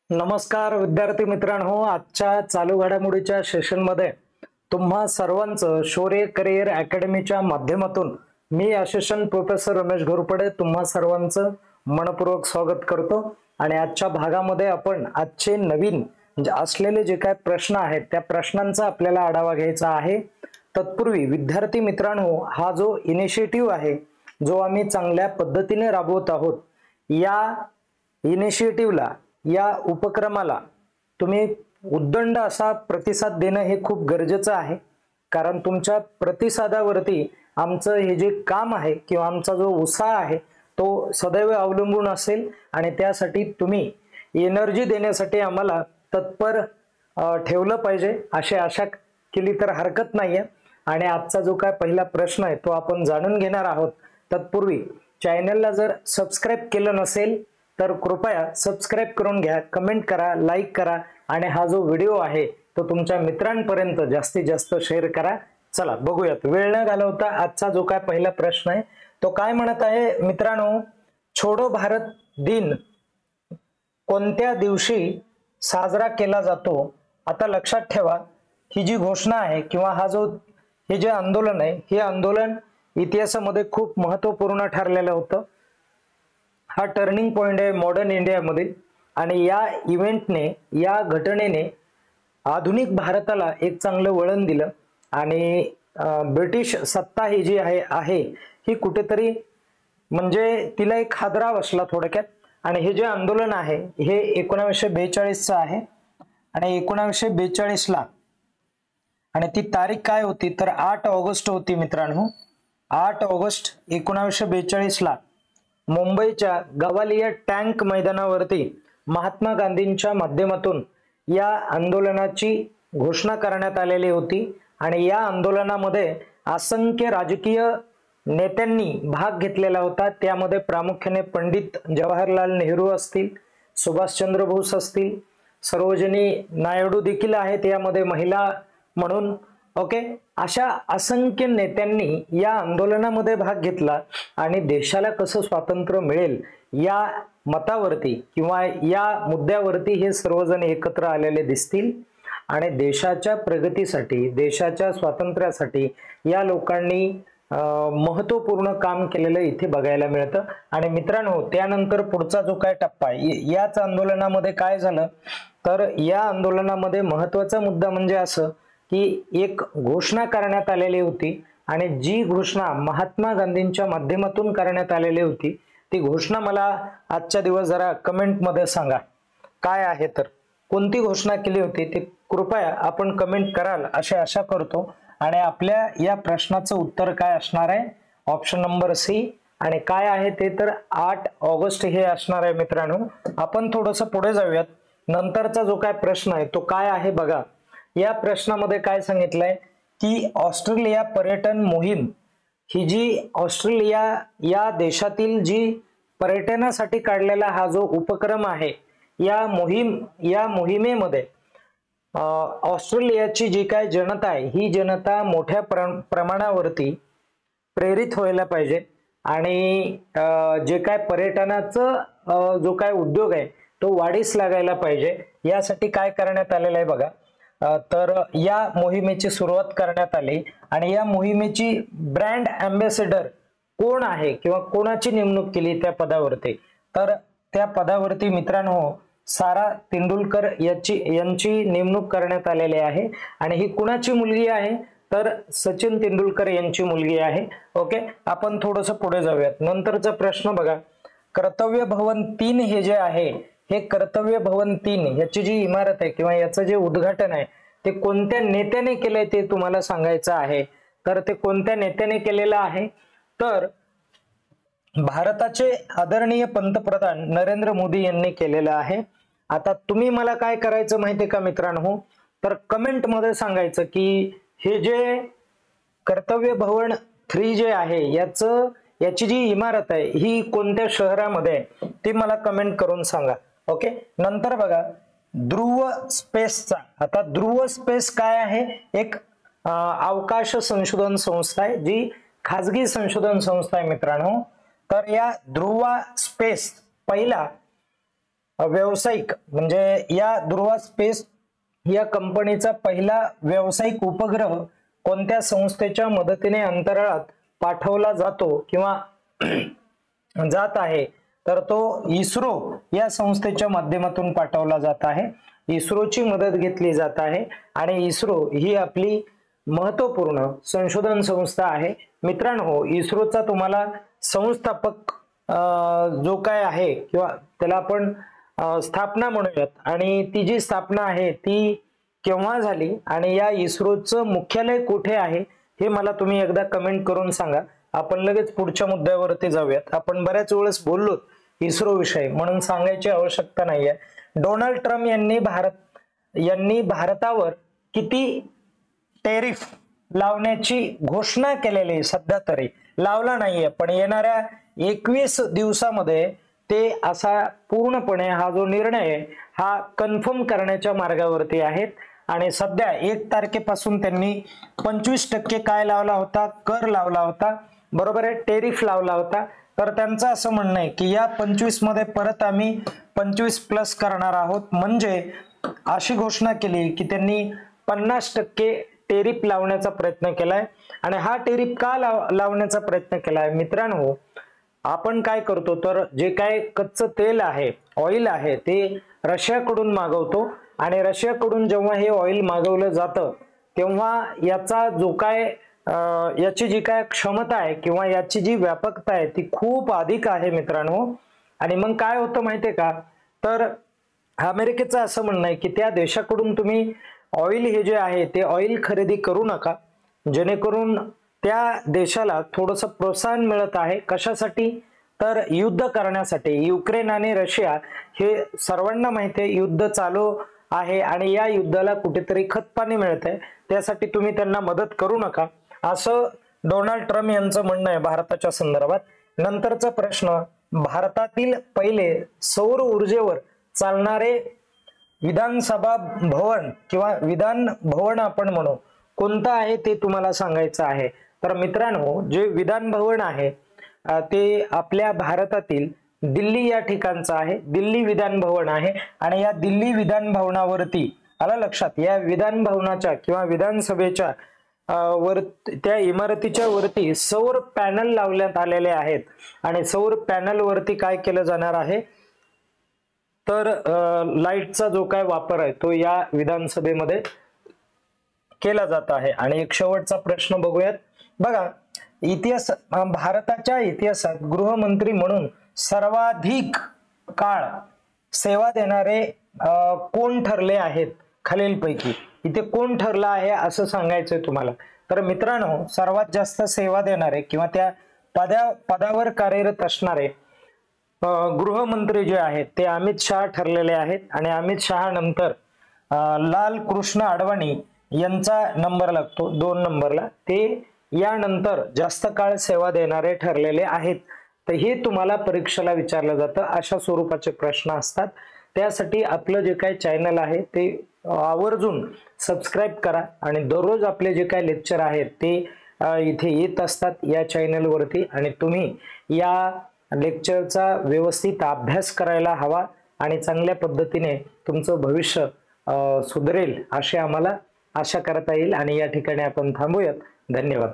नमस्कार विद्यार्थी मित्रांनो, आजच्या चालू घडामोडीच्या सेशनमध्ये तुम्हा सर्वांचं शौर्य करिअर अकॅडमीच्या माध्यमातून मी असिस्टंट प्रोफेसर रमेश घोरपडे तुम्हा सर्वांचं मनपूर्वक स्वागत करतो। आणि आजच्या भागामध्ये आपण आजचे नवीन असलेले जे काही प्रश्न आहेत त्या प्रश्नांचा आपल्याला आढावा घ्यायचा आहे। तत्पूर्वी विद्यार्थी मित्रांनो, हा जो इनिशिएटिव्ह आहे जो आम्ही चांगल्या पद्धतीने राबवत आहोत, या इनिशिएटिव्हला या उपक्रमाला तुम्ही उद्दंड असा प्रतिसाद देणं हे खूप गरजेचं आहे। कारण तुमच्या प्रतिसादावरती आमचं हे जे काम आहे किंवा आमचा जो उत्साह आहे तो सदैव अवलंबून असेल आणि त्यासाठी तुम्ही एनर्जी देण्यासाठी आम्हाला तत्पर ठेवलं पाहिजे अशी आशा केली तर हरकत नाहीये। आणि आजचा जो काय पहिला प्रश्न आहे तो आपण जाणून घेणार आहोत। तत्पूर्वी चॅनलला जर सबस्क्राइब केलं नसेल तर कृपया सबस्क्राइब करून घ्या, कमेंट करा, लाईक करा आणि हा जो व्हिडिओ आहे तो तुमच्या मित्रांपर्यंत जास्तीत जास्त शेअर करा। चला बघूयात, वेळ न घालवता आजचा जो काय पहिला प्रश्न आहे तो काय म्हणत आहे मित्रांनो, छोडो भारत दिन कोणत्या दिवशी साजरा केला जातो? आता लक्षात ठेवा, ही जी घोषणा आहे किंवा हे जे आंदोलन आहे, हे आंदोलन इतिहासामध्ये खूप महत्त्वपूर्ण ठरलेलं होतं। हा टर्निंग पॉइंट आहे मॉडर्न इंडियामध्ये आणि या इव्हेंटने, या घटनेने आधुनिक भारताला एक चांगलं वळण दिलं आणि ब्रिटिश सत्ता ही जी आहे ही कुठेतरी म्हणजे तिला एक हादरा बसला थोडक्यात। आणि हे जे आंदोलन आहे हे 1942चं आहे आणि 1942ला आणि ती तारीख काय होती तर 8 ऑगस्ट होती मित्रांनो। 8 ऑगस्ट 1942ला मुंबईच्या गवालिया टँक मैदानावरती महात्मा गांधींच्या माध्यमातून या आंदोलनाची घोषणा करण्यात आलेली होती। आणि या आंदोलनामध्ये असंख्य राजकीय नेत्यांनी भाग घेतलेला होता। त्यामध्ये प्रामुख्याने पंडित जवाहरलाल नेहरू असतील, सुभाषचंद्र बोस असतील, सरोजिनी नायडू देखील आहेत यामध्ये महिला म्हणून। ओके, अशा असंख्य नेत्यांनी या आंदोलनामध्ये भाग घेतला आणि देशाला कसं स्वातंत्र्य मिळेल या मतावरती किंवा या मुद्द्यावरती हे सर्वजण एकत्र आलेले दिसतील। आणि देशाच्या प्रगतीसाठी, देशाच्या स्वातंत्र्यासाठी या लोकांनी महत्त्वपूर्ण काम केलेलं इथे बघायला मिळतं। आणि मित्रांनो, त्यानंतर पुढचा जो काय टप्पा आहे याच आंदोलनामध्ये काय झालं तर या आंदोलनामध्ये महत्त्वाचा मुद्दा म्हणजे असं की एक घोषणा करण्यात आलेली होती आणि जी घोषणा महात्मा गांधींच्या माध्यमातून करण्यात आलेली होती ती घोषणा मला आजच्या दिवस जरा कमेंट मध्ये सांगा काय आहे, तर कोणती घोषणा केली होती ते कृपया आपण कमेंट कराल अशी आशा करतो। आणि आपल्या या प्रश्नाचं उत्तर काय असणार आहे? Option number C. आणि काय आहे ते तर 8 ऑगस्ट हे असणार आहे मित्रांनो। आपण थोडंसं पुढे जाऊयात, नंतरचा जो काय प्रश्न आहे तो काय आहे बघा। या प्रश्नामध्ये काय सांगितलंय की ऑस्ट्रेलिया पर्यटन मोहीम ही जी ऑस्ट्रेलिया या देशातील जी पर्यटनासाठी काढलेला हा जो उपक्रम आहे या मोहिमेमध्ये ऑस्ट्रेलियाची जी काय जनता आहे ही जनता मोठ्या प्रमाणावरती प्रेरित व्हायला पाहिजे आणि जे काय पर्यटनाचं जो काय उद्योग आहे तो वाढीस लागायला पाहिजे। यासाठी काय करण्यात आलेलं आहे बघा, तर या मोहिमेची सुरुवात करण्यात आली आणि या मोहिमेची ब्रँड अँबॅसेडर कोण आहे किंवा कोणाची नेमणूक केली त्या पदावरती, तर त्या पदावरती मित्रांनो सारा तेंडुलकर यांची नेमणूक करण्यात आलेली आहे। आणि ही कुणाची मुलगी आहे तर सचिन तेंडुलकर यांची मुलगी आहे। ओके, आपण थोडंसं पुढे जाऊयात। नंतरचा प्रश्न बघा, कर्तव्य भवन 3 हे जे आहे हे कर्तव्य भवन 3 याची जी इमारत आहे किंवा याचं जे उद्घाटन आहे ते कोणत्या नेत्याने केलंय ते तुम्हाला सांगायचं आहे। तर ते कोणत्या नेत्याने केलेलं आहे तर भारताचे आदरणीय पंतप्रधान नरेंद्र मोदी यांनी केलेलं आहे। आता तुम्ही मला काय करायचं माहितीये का मित्रांनो, तर कमेंट मध्ये सांगायचं की हे जे कर्तव्य भवन 3 जे आहे याची जी इमारत आहे ही कोणत्या शहरामध्ये आहे ती मला कमेंट करून सांगा। ओके, नंतर बघा ध्रुव स्पेसचा, आता ध्रुव स्पेस काय आहे? एक अवकाश संशोधन संस्था आहे जी खाजगी संशोधन संस्था आहे मित्रांनो। तर या ध्रुव स्पेस पहिला व्यावसायिक म्हणजे या ध्रुवा स्पेस या कंपनीचा पहिला व्यावसायिक उपग्रह कोणत्या संस्थेच्या मदतीने अंतराळात पाठवला जातो किंवा जात आहे, तर तो इस्रो या संस्थेच्या माध्यमातून पाठवला जात आहे. इस्रोची मदत घेतली जात आहे आणि इस्रो ही आपली महत्वपूर्ण संशोधन संस्था आहे. मित्रांनो, इस्रोचा तुम्हाला संस्थापक जो काय आहे किंवा त्याला आपण स्थापना म्हणूयात, आणि ती जी स्थापना आहे ती केव्हा झाली आणि या इस्रोचं मुख्यालय कुठे आहे हे मला तुम्ही एकदा कमेंट करून सांगा. आपण लगेच पुढच्या मुद्द्यावरती जाऊयात. आपण बऱ्याच वेळेस बोललो इस्रो विषयी, म्हणून सांगायची आवश्यकता नाहीये. डोनाल्ड ट्रम्प यांनी भारतावर किती टेरिफ लावण्याची घोषणा केलेली, सध्या तरी लावला नाहीये, पण येणाऱ्या 21 दिवसामध्ये ते असा पूर्णपणे हा जो निर्णय आहे हा कन्फर्म करण्याच्या मार्गावरती आहेत. आणि सध्या 1 तारखेपासून त्यांनी 25% काय लावला होता, कर लावला होता, बरोबर आहे, टेरिफ लावला होता. तर त्यांचं असं म्हणणं आहे की या 25 मध्ये परत आम्ही 25+ करणार आहोत. म्हणजे अशी घोषणा केली की त्यांनी 50% टेरिफ लावण्याचा प्रयत्न केलाय. आणि हा टेरिफ का लावण्याचा प्रयत्न केलाय मित्रांनो, आपण काय करतो तर जे काय कच्चं तेल आहे, ऑइल आहे, ते रशियाकडून मागवतो आणि रशियाकडून जेव्हा हे ऑइल मागवलं जातं तेव्हा याचा जो काय याची जी काय क्षमता आहे किंवा याची जी व्यापकता आहे ती खूप अधिक आहे मित्रांनो. आणि मग काय होतं माहितीये का, तर अमेरिकेचं असं म्हणणं आहे की त्या देशाकडून तुम्ही ऑइल हे जे आहे ते ऑइल खरेदी करू नका, जेणेकरून त्या देशाला थोडंसं प्रोत्साहन मिळत आहे. कशासाठी, तर युद्ध करण्यासाठी. युक्रेन आणि रशिया हे सर्वांना माहिती आहे युद्ध चालू आहे आणि या युद्धाला कुठेतरी खतपाणी मिळतंय, त्यासाठी तुम्ही त्यांना मदत करू नका, असं डोनाल्ड ट्रम्प यांचं म्हणणं आहे भारताच्या संदर्भात. नंतरचा प्रश्न, भारतातील पहिले सौर ऊर्जेवर चालणारे विधानसभा भवन किंवा विधान भवन आपण म्हणू कोणतं आहे ते तुम्हाला सांगायचं आहे. तर मित्रांनो, जे विधान भवन आहे ते आपल्या भारतातील दिल्ली या ठिकाणचं आहे. दिल्ली विधान भवन आहे आणि या दिल्ली विधान भवनावरती आलं लक्षात, या विधान भवनाच्या किंवा विधानसभेच्या त्या इमारतीच्या वरती सौर पॅनल लावण्यात आलेले आहेत. आणि सौर पॅनल वरती काय केलं जाणार आहे, तर लाईटचा जो काय वापर आहे तो या विधानसभेमध्ये केला जात आहे. आणि एक शेवटचा प्रश्न बघूयात. बघा, भारताच्या इतिहासात गृहमंत्री म्हणून सर्वाधिक काळ सेवा देणारे कोण ठरले आहेत खालीलपैकी, इथे कोण ठरला आहे असं सांगायचंय तुम्हाला. तर मित्रांनो, सर्वात जास्त सेवा देणारे किंवा त्या पदावर कार्यरत असणारे गृहमंत्री जे आहेत ते अमित शहा ठरलेले आहेत. आणि अमित शहा नंतर लाल कृष्ण अडवाणी यांचा नंबर लागतो 2 नंबरला, ते यानंतर जास्त काळ सेवा देणारे ठरलेले आहेत. तर हे तुम्हाला परीक्षेला विचारलं जातं, अशा स्वरूपाचे प्रश्न असतात. त्यासाठी आपलं जे काही चॅनल आहे ते आवर्जून सबस्क्राईब करा आणि दररोज आपले जे काही लेक्चर आहेत ते इथे येत असतात या चॅनलवरती. आणि तुम्ही या लेक्चरचा व्यवस्थित अभ्यास करायला हवा आणि चांगल्या पद्धतीने तुमचं भविष्य सुधरेल अशी आम्हाला आशा करता येईल. आणि या ठिकाणी आपण थांबूयात. धन्यवाद.